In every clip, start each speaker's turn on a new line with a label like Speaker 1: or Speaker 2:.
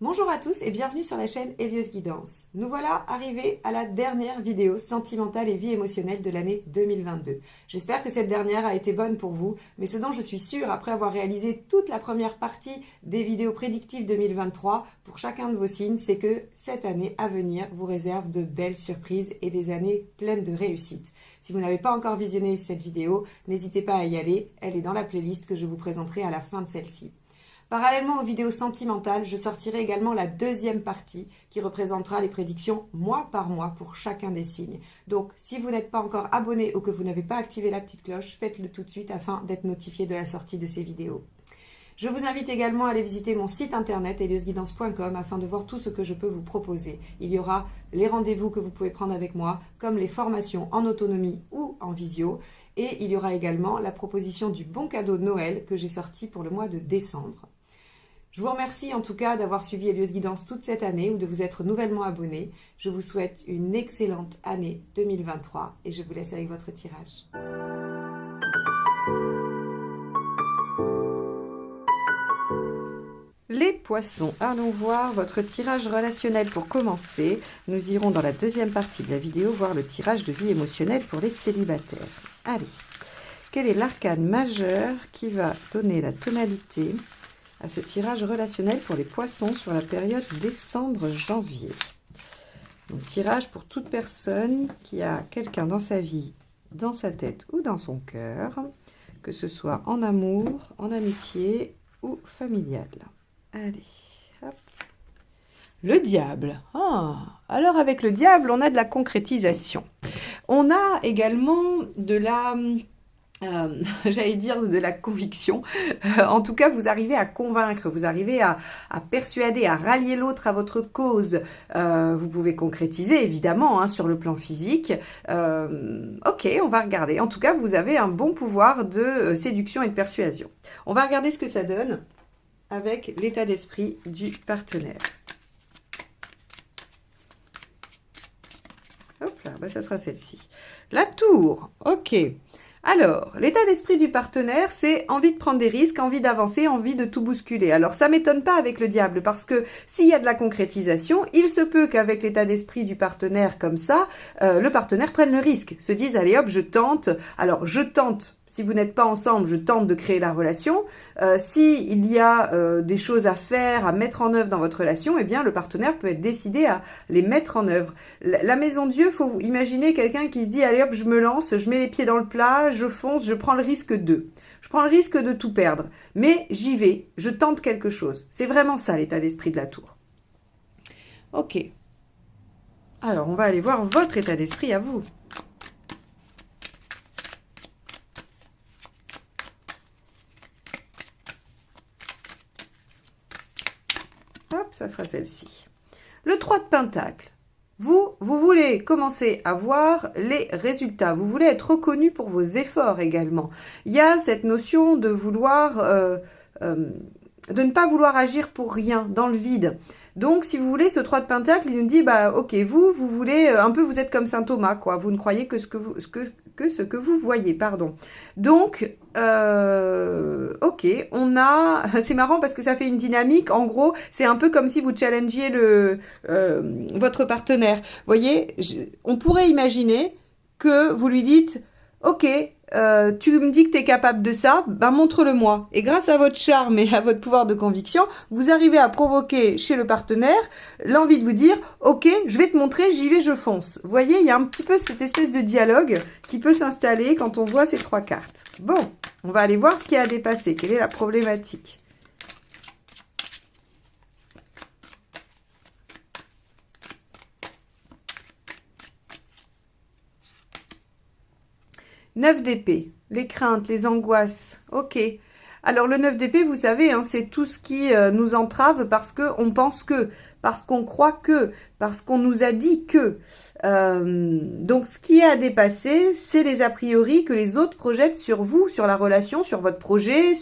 Speaker 1: Bonjour à tous et bienvenue sur la chaîne Élieuse Guidance. Nous voilà arrivés à la dernière vidéo sentimentale et vie émotionnelle de l'année 2022. J'espère que cette dernière a été bonne pour vous, mais ce dont je suis sûre après avoir réalisé toute la première partie des vidéos prédictives 2023 pour chacun de vos signes, c'est que cette année à venir vous réserve de belles surprises et des années pleines de réussite. Si vous n'avez pas encore visionné cette vidéo, n'hésitez pas à y aller, elle est dans la playlist que je vous présenterai à la fin de celle-ci. Parallèlement aux vidéos sentimentales, je sortirai également la deuxième partie qui représentera les prédictions mois par mois pour chacun des signes. Donc, si vous n'êtes pas encore abonné ou que vous n'avez pas activé la petite cloche, faites-le tout de suite afin d'être notifié de la sortie de ces vidéos. Je vous invite également à aller visiter mon site internet elieusguidance.com afin de voir tout ce que je peux vous proposer. Il y aura les rendez-vous que vous pouvez prendre avec moi, comme les formations en autonomie ou en visio. Et il y aura également la proposition du bon cadeau de Noël que j'ai sorti pour le mois de décembre. Je vous remercie en tout cas d'avoir suivi Élieuse Guidance toute cette année ou de vous être nouvellement abonné. Je vous souhaite une excellente année 2023 et je vous laisse avec votre tirage. Les poissons, allons voir votre tirage relationnel pour commencer. Nous irons dans la deuxième partie de la vidéo voir le tirage de vie émotionnelle pour les célibataires. Allez, quel est l'arcane majeur qui va donner la tonalité à ce tirage relationnel pour les poissons sur la période décembre-janvier? Donc, tirage pour toute personne qui a quelqu'un dans sa vie, dans sa tête ou dans son cœur, que ce soit en amour, en amitié ou familial. Allez, hop. Le diable. Ah, alors avec le diable, on a de la concrétisation. On a également de la... j'allais dire de la conviction. En tout cas, vous arrivez à convaincre, vous arrivez à persuader, à rallier l'autre à votre cause. Vous pouvez concrétiser, évidemment, hein, sur le plan physique. Ok, on va regarder. En tout cas, vous avez un bon pouvoir de séduction et de persuasion. On va regarder ce que ça donne avec l'état d'esprit du partenaire. Hop là, bah ça sera celle-ci. La tour, ok. Alors, l'état d'esprit du partenaire, c'est envie de prendre des risques, envie d'avancer, envie de tout bousculer. Alors, ça ne m'étonne pas avec le diable, parce que s'il y a de la concrétisation, il se peut qu'avec l'état d'esprit du partenaire comme ça, le partenaire prenne le risque, se dise, allez hop, je tente. Alors, je tente, si vous n'êtes pas ensemble, je tente de créer la relation. S'il y a des choses à faire, à mettre en œuvre dans votre relation, eh bien, le partenaire peut être décidé à les mettre en œuvre. La maison Dieu, faut vous imaginer quelqu'un qui se dit, allez hop, je me lance, je mets les pieds dans le plat, je fonce, je prends le risque de. Je prends le risque de tout perdre. Mais j'y vais, je tente quelque chose. C'est vraiment ça l'état d'esprit de la tour. Ok. Alors, on va aller voir votre état d'esprit à vous. Hop, ça sera celle-ci. Le 3 de Pentacle. Vous voulez commencer à voir les résultats. Vous voulez être reconnu pour vos efforts également. Il y a cette notion de vouloir, de ne pas vouloir agir pour rien, dans le vide. Donc, si vous voulez, ce 3 de Pentacle, il nous dit, bah, ok, vous voulez, un peu, vous êtes comme Saint Thomas, quoi. Vous ne croyez que ce que vous voyez, pardon. Donc, ok, on a, c'est marrant parce que ça fait une dynamique, en gros, c'est un peu comme si vous challengiez votre partenaire. Vous voyez, on pourrait imaginer que vous lui dites, ok, tu me dis que tu es capable de ça, ben montre-le-moi. Et grâce à votre charme et à votre pouvoir de conviction, vous arrivez à provoquer chez le partenaire l'envie de vous dire, ok, je vais te montrer, j'y vais, je fonce. Vous voyez, il y a un petit peu cette espèce de dialogue qui peut s'installer quand on voit ces trois cartes. Bon, on va aller voir ce qui a dépassé, quelle est la problématique. Neuf d'épée, les craintes, les angoisses, ok. Alors le 9 d'épée, vous savez, hein, c'est tout ce qui nous entrave parce qu'on pense que, parce qu'on croit que, parce qu'on nous a dit que. Donc ce qui est à dépasser, c'est les a priori que les autres projettent sur vous, sur la relation, sur votre projet,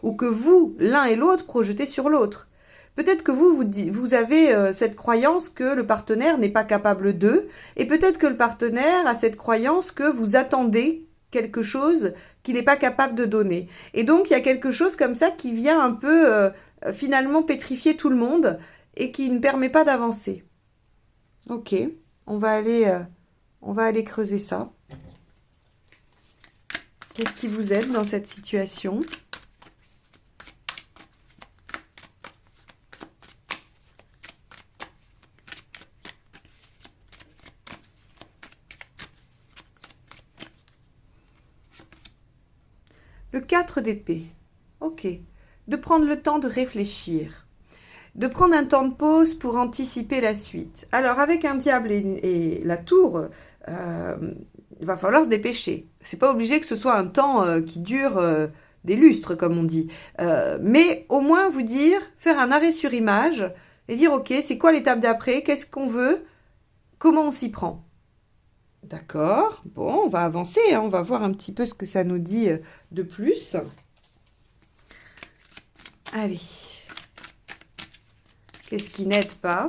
Speaker 1: ou que vous, l'un et l'autre, projetez sur l'autre. Peut-être que vous avez cette croyance que le partenaire n'est pas capable d'eux, et peut-être que le partenaire a cette croyance que vous attendez quelque chose qu'il n'est pas capable de donner. Et donc, il y a quelque chose comme ça qui vient un peu finalement pétrifier tout le monde. et qui ne permet pas d'avancer. Ok, on va aller creuser ça. Qu'est-ce qui vous aide dans cette situation ? Le 4 d'épée. Ok. De prendre le temps de réfléchir. De prendre un temps de pause pour anticiper la suite. Alors, avec un diable et la tour, il va falloir se dépêcher. C'est pas obligé que ce soit un temps qui dure des lustres, comme on dit. Mais au moins vous dire, faire un arrêt sur image et dire, ok, c'est quoi l'étape d'après? Qu'est-ce qu'on veut? Comment on s'y prend? D'accord, bon, on va avancer, hein, on va voir un petit peu ce que ça nous dit de plus. Allez, qu'est-ce qui n'aide pas?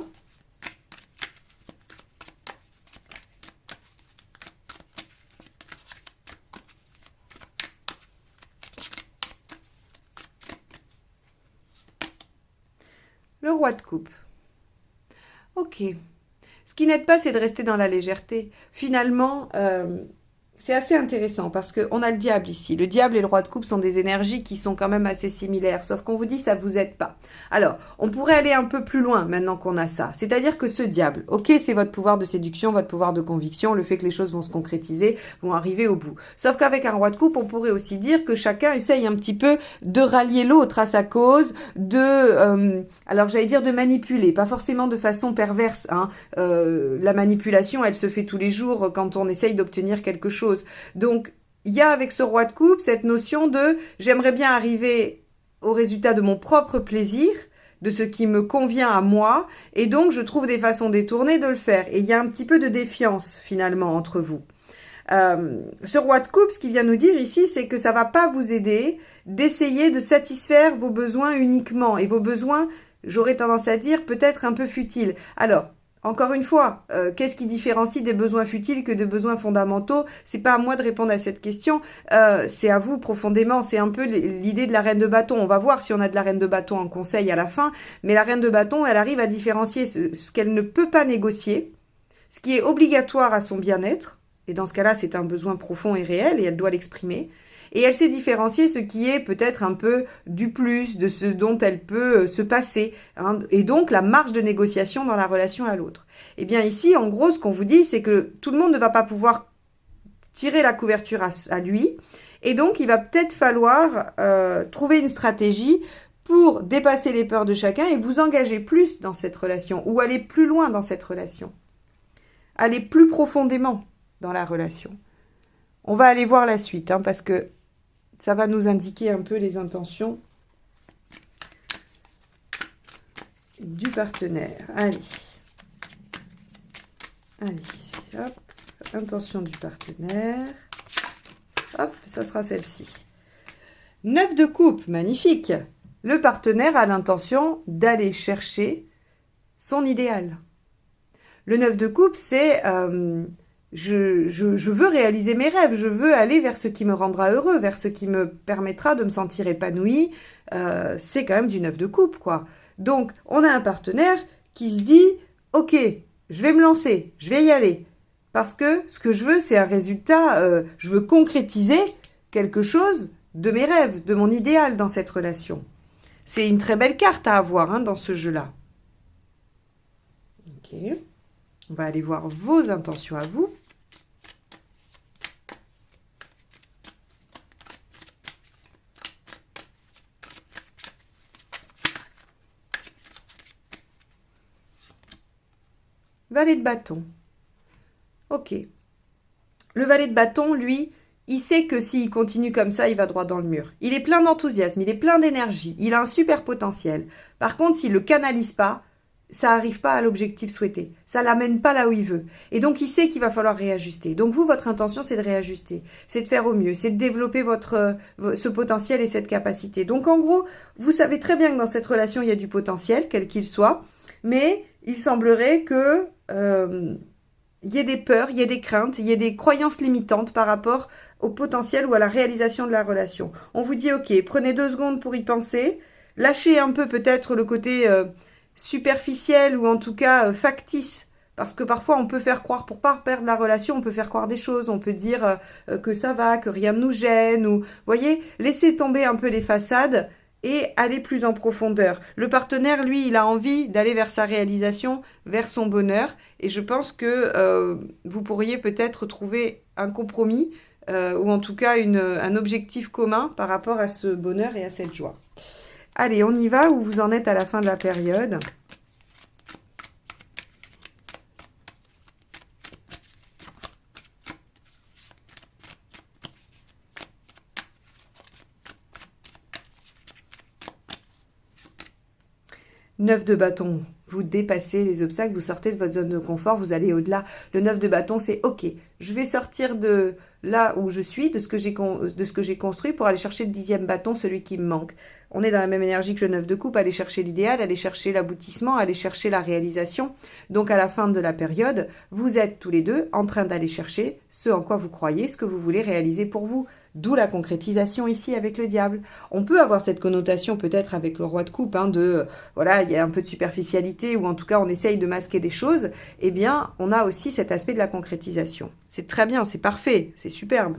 Speaker 1: Le roi de coupe. Ok. Ce qui n'aide pas, c'est de rester dans la légèreté. Finalement, c'est assez intéressant parce qu'on a le diable ici. Le diable et le roi de coupe sont des énergies qui sont quand même assez similaires, sauf qu'on vous dit ça ne vous aide pas. Alors, on pourrait aller un peu plus loin maintenant qu'on a ça. C'est-à-dire que ce diable, ok, c'est votre pouvoir de séduction, votre pouvoir de conviction, le fait que les choses vont se concrétiser, vont arriver au bout. Sauf qu'avec un roi de coupe, on pourrait aussi dire que chacun essaye un petit peu de rallier l'autre à sa cause, alors j'allais dire de manipuler, pas forcément de façon perverse, hein. La manipulation, elle se fait tous les jours quand on essaye d'obtenir quelque chose. Donc, il y a avec ce roi de coupe cette notion de j'aimerais bien arriver au résultat de mon propre plaisir, de ce qui me convient à moi, et donc je trouve des façons détournées de le faire. Et il y a un petit peu de défiance finalement entre vous. Ce roi de coupe, ce qu'il vient nous dire ici, c'est que ça va pas vous aider d'essayer de satisfaire vos besoins uniquement. Et vos besoins, j'aurais tendance à dire, peut-être un peu futiles. Alors, encore une fois, qu'est-ce qui différencie des besoins futiles que des besoins fondamentaux? C'est pas à moi de répondre à cette question, c'est à vous profondément. C'est un peu l'idée de la reine de bâton. On va voir si on a de la reine de bâton en conseil à la fin, mais la reine de bâton, elle arrive à différencier ce qu'elle ne peut pas négocier, ce qui est obligatoire à son bien-être, et dans ce cas-là, c'est un besoin profond et réel, et elle doit l'exprimer. Et elle sait différencier ce qui est peut-être un peu du plus, de ce dont elle peut se passer, hein, et donc la marge de négociation dans la relation à l'autre. Eh bien ici, en gros, ce qu'on vous dit, c'est que tout le monde ne va pas pouvoir tirer la couverture à lui, et donc il va peut-être falloir trouver une stratégie pour dépasser les peurs de chacun et vous engager plus dans cette relation, ou aller plus loin dans cette relation, aller plus profondément dans la relation. On va aller voir la suite, hein, parce que ça va nous indiquer un peu les intentions du partenaire. Allez, hop, intention du partenaire. Hop, ça sera celle-ci. 9 de coupe, magnifique. Le partenaire a l'intention d'aller chercher son idéal. Le 9 de coupe, c'est... Je veux réaliser mes rêves, je veux aller vers ce qui me rendra heureux, vers ce qui me permettra de me sentir épanouie. C'est quand même du 9 de coupe, quoi. Donc, on a un partenaire qui se dit « Ok, je vais me lancer, je vais y aller. » Parce que ce que je veux, c'est un résultat, je veux concrétiser quelque chose de mes rêves, de mon idéal dans cette relation. C'est une très belle carte à avoir, hein, dans ce jeu-là. Ok, on va aller voir vos intentions à vous. Valet de bâton. Ok. Le valet de bâton, lui, il sait que s'il continue comme ça, il va droit dans le mur. Il est plein d'enthousiasme, il est plein d'énergie, il a un super potentiel. Par contre, s'il ne le canalise pas, ça n'arrive pas à l'objectif souhaité. Ça ne l'amène pas là où il veut. Et donc, il sait qu'il va falloir réajuster. Donc, vous, votre intention, c'est de réajuster. C'est de faire au mieux. C'est de développer ce potentiel et cette capacité. Donc, en gros, vous savez très bien que dans cette relation, il y a du potentiel, quel qu'il soit. Mais il semblerait que il y ait des peurs, il y ait des craintes, il y ait des croyances limitantes par rapport au potentiel ou à la réalisation de la relation. On vous dit, ok, prenez 2 secondes pour y penser. Lâchez un peu peut-être le côté... superficielle ou en tout cas factice. Parce que parfois, on peut faire croire, pour pas perdre la relation, on peut faire croire des choses. On peut dire que ça va, que rien ne nous gêne. Ou, voyez, laissez tomber un peu les façades et aller plus en profondeur. Le partenaire, lui, il a envie d'aller vers sa réalisation, vers son bonheur. Et je pense que vous pourriez peut-être trouver un compromis ou en tout cas un objectif commun par rapport à ce bonheur et à cette joie. Allez, on y va, où vous en êtes à la fin de la période. Neuf de bâton, vous dépassez les obstacles, vous sortez de votre zone de confort, vous allez au-delà. Le 9 de bâton, c'est ok, je vais sortir de là où je suis, de ce que j'ai construit pour aller chercher le 10e bâton, celui qui me manque. On est dans la même énergie que le 9 de coupe, aller chercher l'idéal, aller chercher l'aboutissement, aller chercher la réalisation. Donc à la fin de la période, vous êtes tous les deux en train d'aller chercher ce en quoi vous croyez, ce que vous voulez réaliser pour vous. D'où la concrétisation ici avec le diable. On peut avoir cette connotation peut-être avec le roi de coupe, voilà, il y a un peu de superficialité ou en tout cas on essaye de masquer des choses. Eh bien, on a aussi cet aspect de la concrétisation. C'est très bien, c'est parfait, c'est superbe.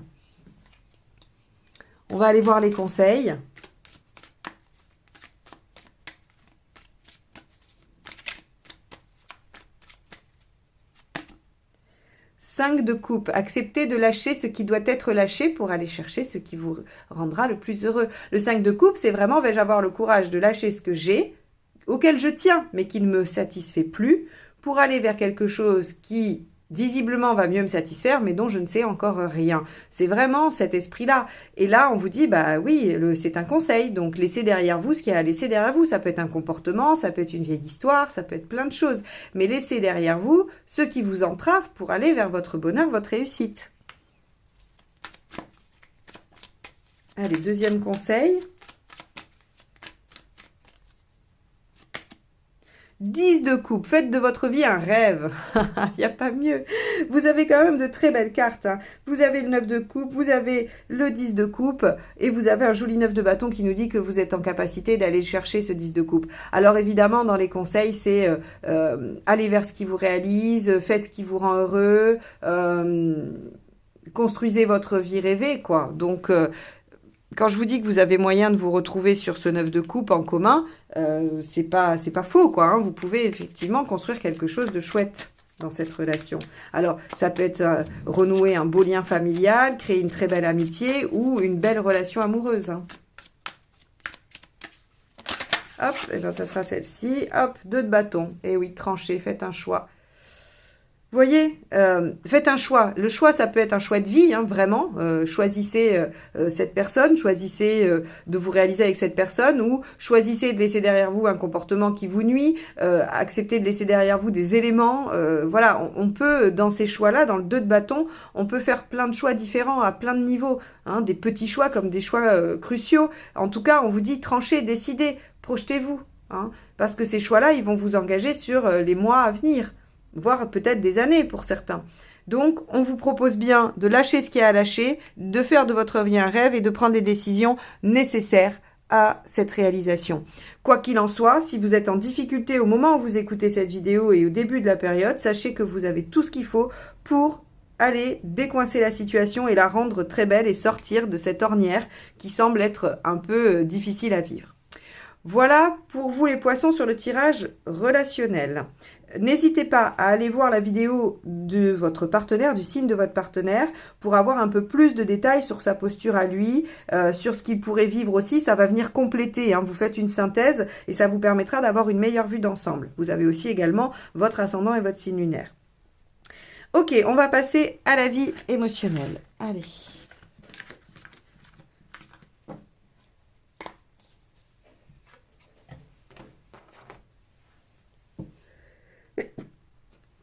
Speaker 1: On va aller voir les conseils. Cinq de coupe, acceptez de lâcher ce qui doit être lâché pour aller chercher ce qui vous rendra le plus heureux. Le 5 de coupe, c'est vraiment, vais-je avoir le courage de lâcher ce que j'ai, auquel je tiens, mais qui ne me satisfait plus, pour aller vers quelque chose qui, visiblement, va mieux me satisfaire, mais dont je ne sais encore rien. C'est vraiment cet esprit-là. Et là, on vous dit, bah oui, c'est un conseil, donc laissez derrière vous ce qu'il y a à laisser derrière vous. Ça peut être un comportement, ça peut être une vieille histoire, ça peut être plein de choses. Mais laissez derrière vous ce qui vous entrave pour aller vers votre bonheur, votre réussite. Allez, deuxième conseil. 10 de coupe, faites de votre vie un rêve. Il n'y a pas mieux. Vous avez quand même de très belles cartes. Hein. Vous avez le 9 de coupe, vous avez le 10 de coupe et vous avez un joli 9 de bâton qui nous dit que vous êtes en capacité d'aller chercher ce 10 de coupe. Alors évidemment, dans les conseils, c'est aller vers ce qui vous réalise, faites ce qui vous rend heureux, construisez votre vie rêvée, quoi. Donc, quand je vous dis que vous avez moyen de vous retrouver sur ce 9 de coupe en commun, c'est pas faux, quoi. Hein. Vous pouvez effectivement construire quelque chose de chouette dans cette relation. Alors, ça peut être renouer un beau lien familial, créer une très belle amitié ou une belle relation amoureuse. Hein. Hop, et bien ça sera celle-ci. Hop, 2 de bâton. Et oui, tranchez, faites un choix. Vous voyez, faites un choix. Le choix, ça peut être un choix de vie, hein, vraiment. Choisissez cette personne, choisissez de vous réaliser avec cette personne ou choisissez de laisser derrière vous un comportement qui vous nuit, acceptez de laisser derrière vous des éléments. Voilà, on peut, dans ces choix-là, dans le 2 de bâton, on peut faire plein de choix différents à plein de niveaux. Hein, des petits choix comme des choix cruciaux. En tout cas, on vous dit tranchez, décidez, projetez-vous. Hein, parce que ces choix-là, ils vont vous engager sur les mois à venir, voire peut-être des années pour certains. Donc, on vous propose bien de lâcher ce qu'il y a à lâcher, de faire de votre vie un rêve et de prendre les décisions nécessaires à cette réalisation. Quoi qu'il en soit, si vous êtes en difficulté au moment où vous écoutez cette vidéo et au début de la période, sachez que vous avez tout ce qu'il faut pour aller décoincer la situation et la rendre très belle et sortir de cette ornière qui semble être un peu difficile à vivre. Voilà pour vous les poissons sur le tirage relationnel. N'hésitez pas à aller voir la vidéo de votre partenaire, du signe de votre partenaire, pour avoir un peu plus de détails sur sa posture à lui, sur ce qu'il pourrait vivre aussi. Ça va venir compléter, hein. Vous faites une synthèse et ça vous permettra d'avoir une meilleure vue d'ensemble. Vous avez aussi également votre ascendant et votre signe lunaire. Ok, on va passer à la vie émotionnelle. Allez.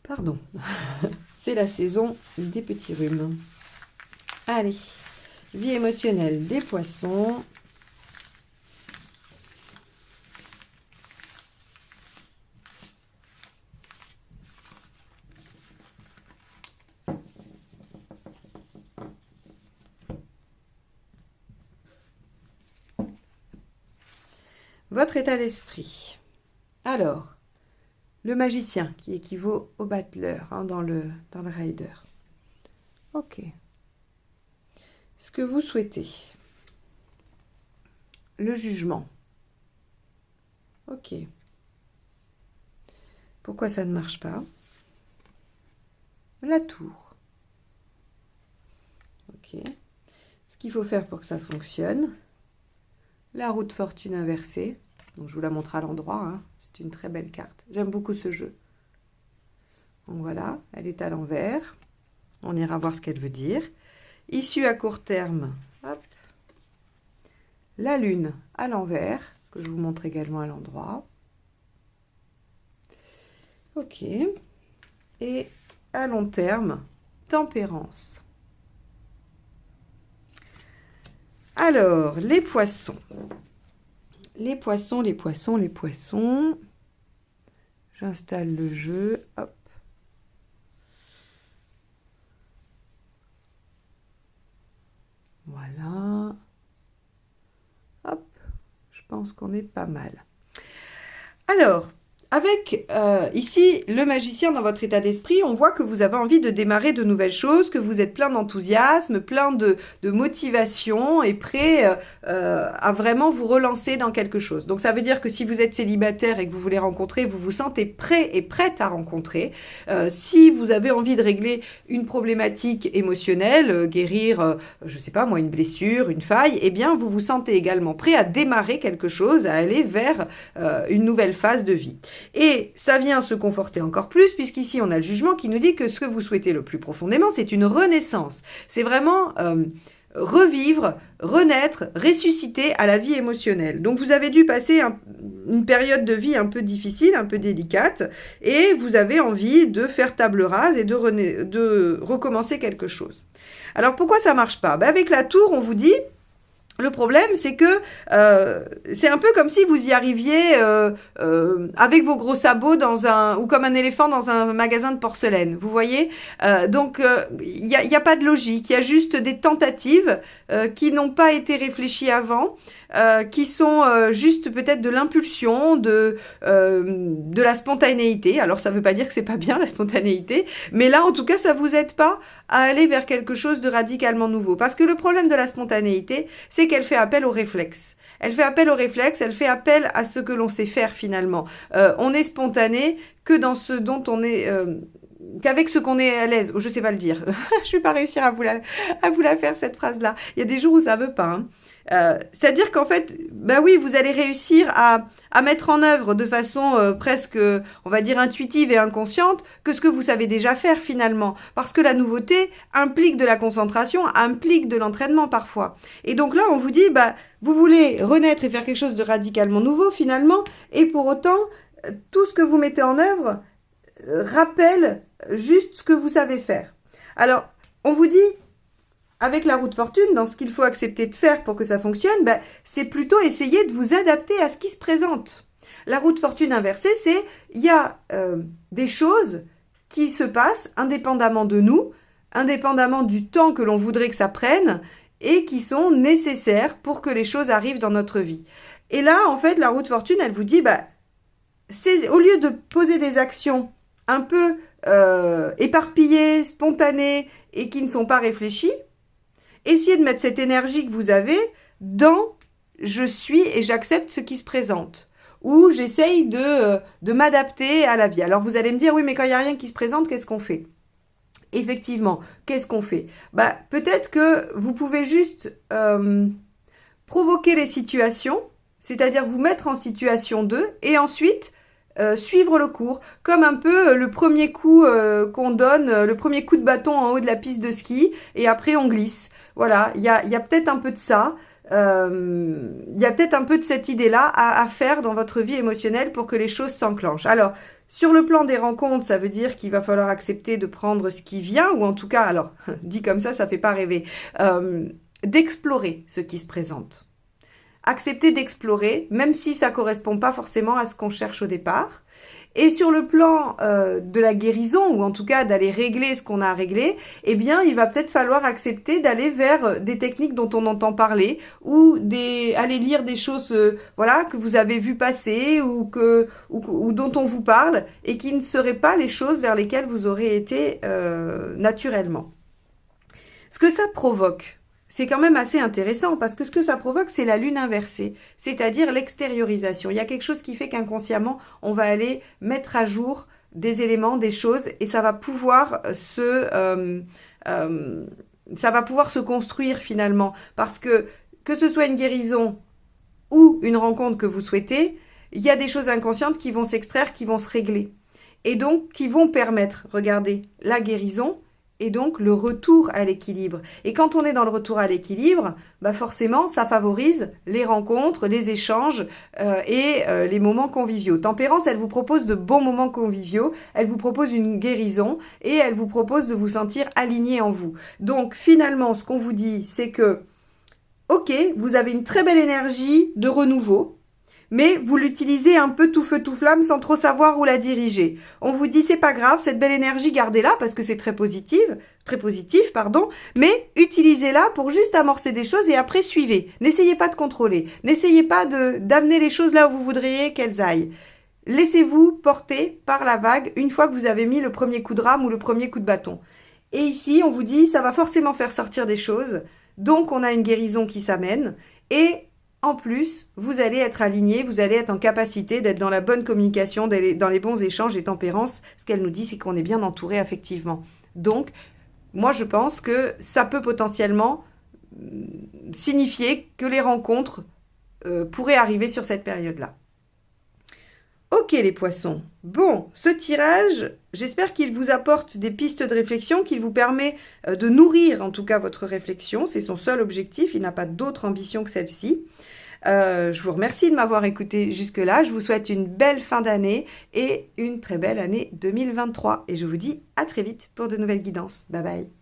Speaker 1: Pardon, c'est la saison des petits rhumes. Allez, vie émotionnelle des poissons. Votre état d'esprit. Alors, le magicien, qui équivaut au battleur hein, dans le rider. Ok. Ce que vous souhaitez. Le jugement. Ok. Pourquoi ça ne marche pas? La tour. Ok. Ce qu'il faut faire pour que ça fonctionne. La roue de fortune inversée. Donc je vous la montre à l'endroit. Hein. C'est une très belle carte. J'aime beaucoup ce jeu. Donc voilà, elle est à l'envers. On ira voir ce qu'elle veut dire. Issue à court terme. Hop. La lune à l'envers, que je vous montre également à l'endroit. Ok. Et à long terme, tempérance. Alors, les poissons. Les poissons, les poissons, les poissons. J'installe le jeu. Hop. Voilà. Hop. Je pense qu'on est pas mal. Alors, avec ici le magicien dans votre état d'esprit, on voit que vous avez envie de démarrer de nouvelles choses, que vous êtes plein d'enthousiasme, plein de motivation et prêt à vraiment vous relancer dans quelque chose. Donc ça veut dire que si vous êtes célibataire et que vous voulez rencontrer, vous vous sentez prêt et prête à rencontrer. Si vous avez envie de régler une problématique émotionnelle, guérir, je sais pas moi, une blessure, une faille, eh bien vous vous sentez également prêt à démarrer quelque chose, à aller vers une nouvelle phase de vie. Et ça vient se conforter encore plus, puisqu'ici on a le jugement qui nous dit que ce que vous souhaitez le plus profondément, c'est une renaissance. C'est vraiment revivre, renaître, ressusciter à la vie émotionnelle. Donc vous avez dû passer une période de vie un peu difficile, un peu délicate, et vous avez envie de faire table rase et de recommencer quelque chose. Alors pourquoi ça marche pas? Avec la tour, on vous dit... Le problème, c'est que c'est un peu comme si vous y arriviez avec vos gros sabots ou comme un éléphant dans un magasin de porcelaine, vous voyez. Donc, il n'y a pas de logique, il y a juste des tentatives qui n'ont pas été réfléchies avant, qui sont juste peut-être de l'impulsion, de la spontanéité. Alors, ça ne veut pas dire que c'est pas bien la spontanéité, mais là, en tout cas, ça vous aide pas à aller vers quelque chose de radicalement nouveau. Parce que le problème de la spontanéité, c'est qu'elle fait appel au réflexe. Elle fait appel au réflexe, elle fait appel à ce que l'on sait faire finalement. On est spontané que dans ce dont on est... qu'avec ce qu'on est à l'aise. Je sais pas le dire. Je vais pas réussir à vous la faire, cette phrase-là. Il y a des jours où ça veut pas. Hein. C'est-à-dire qu'en fait, oui, vous allez réussir à mettre en œuvre de façon presque, on va dire, intuitive et inconsciente que ce que vous savez déjà faire finalement. Parce que la nouveauté implique de la concentration, implique de l'entraînement parfois. Et donc là, on vous dit, vous voulez renaître et faire quelque chose de radicalement nouveau finalement, et pour autant, tout ce que vous mettez en œuvre rappelle juste ce que vous savez faire. Alors, on vous dit... Avec la roue de fortune, dans ce qu'il faut accepter de faire pour que ça fonctionne, c'est plutôt essayer de vous adapter à ce qui se présente. La roue de fortune inversée, c'est il y a des choses qui se passent indépendamment de nous, indépendamment du temps que l'on voudrait que ça prenne, et qui sont nécessaires pour que les choses arrivent dans notre vie. Et là, en fait, la roue de fortune, elle vous dit, au lieu de poser des actions un peu éparpillées, spontanées, et qui ne sont pas réfléchies, essayez de mettre cette énergie que vous avez dans « je suis et j'accepte ce qui se présente » ou « j'essaye de m'adapter à la vie ». Alors vous allez me dire « oui, mais quand il n'y a rien qui se présente, qu'est-ce qu'on fait ?» Effectivement, qu'est-ce qu'on fait? Peut-être que vous pouvez juste provoquer les situations, c'est-à-dire vous mettre en situation d'eux et ensuite... suivre le cours, comme un peu le premier coup qu'on donne, le premier coup de bâton en haut de la piste de ski, et après on glisse. Voilà, il y a peut-être un peu de ça, il y a peut-être un peu de cette idée-là à faire dans votre vie émotionnelle pour que les choses s'enclenchent. Alors, sur le plan des rencontres, ça veut dire qu'il va falloir accepter de prendre ce qui vient, ou en tout cas, alors, dit comme ça fait pas rêver, d'explorer ce qui se présente. Accepter d'explorer, même si ça correspond pas forcément à ce qu'on cherche au départ. Et sur le plan de la guérison, ou en tout cas d'aller régler ce qu'on a à régler, eh bien, il va peut-être falloir accepter d'aller vers des techniques dont on entend parler, ou aller lire des choses voilà, que vous avez vues passer, ou dont on vous parle, et qui ne seraient pas les choses vers lesquelles vous aurez été naturellement. Ce que ça provoque, c'est quand même assez intéressant parce que ce que ça provoque, c'est la lune inversée, c'est-à-dire l'extériorisation. Il y a quelque chose qui fait qu'inconsciemment, on va aller mettre à jour des éléments, des choses, et ça va pouvoir se construire finalement. Parce que ce soit une guérison ou une rencontre que vous souhaitez, il y a des choses inconscientes qui vont s'extraire, qui vont se régler. Et donc, qui vont permettre, regardez, la guérison, et donc le retour à l'équilibre. Et quand on est dans le retour à l'équilibre, bah forcément, ça favorise les rencontres, les échanges et les moments conviviaux. Tempérance, elle vous propose de bons moments conviviaux, elle vous propose une guérison et elle vous propose de vous sentir aligné en vous. Donc finalement, ce qu'on vous dit, c'est que, ok, vous avez une très belle énergie de renouveau, mais vous l'utilisez un peu tout feu tout flamme sans trop savoir où la diriger. On vous dit c'est pas grave, cette belle énergie, gardez-la parce que c'est très positif, mais utilisez-la pour juste amorcer des choses et après suivez. N'essayez pas de contrôler, n'essayez pas d'amener les choses là où vous voudriez qu'elles aillent. Laissez-vous porter par la vague une fois que vous avez mis le premier coup de rame ou le premier coup de bâton. Et ici, on vous dit ça va forcément faire sortir des choses, donc on a une guérison qui s'amène et en plus, vous allez être aligné, vous allez être en capacité d'être dans la bonne communication, dans les bons échanges et tempérance. Ce qu'elle nous dit, c'est qu'on est bien entouré affectivement. Donc, moi, je pense que ça peut potentiellement signifier que les rencontres pourraient arriver sur cette période-là. Ok les poissons, bon, ce tirage, j'espère qu'il vous apporte des pistes de réflexion, qu'il vous permet de nourrir en tout cas votre réflexion, c'est son seul objectif, il n'a pas d'autre ambition que celle-ci. Je vous remercie de m'avoir écouté jusque-là, je vous souhaite une belle fin d'année et une très belle année 2023 et je vous dis à très vite pour de nouvelles guidances. Bye bye.